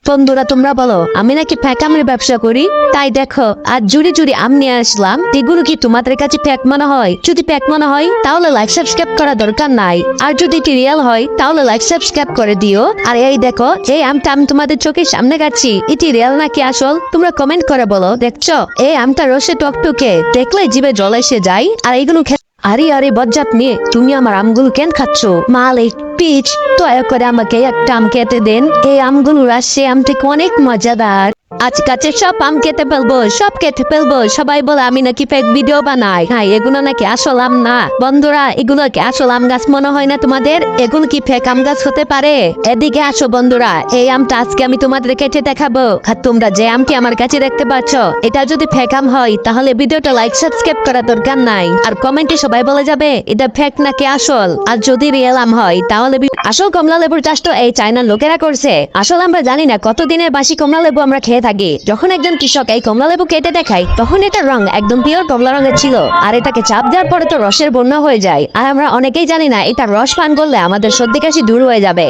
বন্ধুরা তোমরা বলো আমি নাকি ফেক আমের ব্যবসা করি? তাই দেখো আজ জুড়ি জুড়ি আম নিয়ে আসলাম। এগুলো কি তোমাদের কাছে ফেক মনে হয়? যদি ফেক মনে হয় তাহলে লাইক সাবস্ক্রাইব করা দরকার নাই, আর যদি এটি রিয়েল হয় তাহলে লাইক সাবস্ক্রাইব করে দিও। আর এই দেখো এই আমটা আমি তোমাদের চোখের সামনে খাচ্ছি, এটি রিয়েল নাকি আসল তোমরা কমেন্ট করে বলো। দেখছো এই আমটা রসে টকটকে, দেখলে জিভে জল এসে যায়। আর এইগুলো আরে আরে বজ্জাত মেয়ে, তুমি আমার আমগুলো কেন খাচ্ছ? মালিক পিচ, দয়া করে আমাকে একটা আম খেতে দেন। এই আমগুলো রাশে আম থেকে অনেক মজাদার। আজকাছে সব আম খেতে ফেলবো, সব খেতে ফেলবো। সবাই বলে আমি নাকি ফেক ভিডিও বানাই। হ্যাঁ এগুলো নাকি আসল আম না। বন্ধুরা এগুলো কি আসল আম গাছ মনে হয় না তোমাদের? এগুলো কি ফেক আম গাছ হতে পারে? এদিকে আসো বন্ধুরা, এই আমটা আজকে আমি তোমাদের কেটে দেখাবো। আর তোমরা যে আমটি আমার কাছে দেখতে পাচ্ছ এটা যদি ফেক আম হয় তাহলে ভিডিওটা লাইক সাবস্ক্রাইব করা দরকার নাই, আর কমেন্টে সবাই বলে যাবে এটা ফেক নাকি আসল। আর যদি রিয়েল আম হয় তাহলে আসল কমলা লেবুর চাষ তো এই চায়নার লোকেরা করছে। আসলে আমরা জানি না কতদিনের বাসি কমলা লেবু আমরা খেয়ে থাকি। যখন একজন কৃষক এই কমলা লেবু কেটে দেখায় তখন এটার রং একদম পিওর কমলা রঙের ছিল, আর এটাকে চাপ দেওয়ার পরে তো রসের বন্যা হয়ে যায়। আর আমরা অনেকেই জানি না এটা রস পান করলে আমাদের সর্দি কাশি দূর হয়ে যাবে।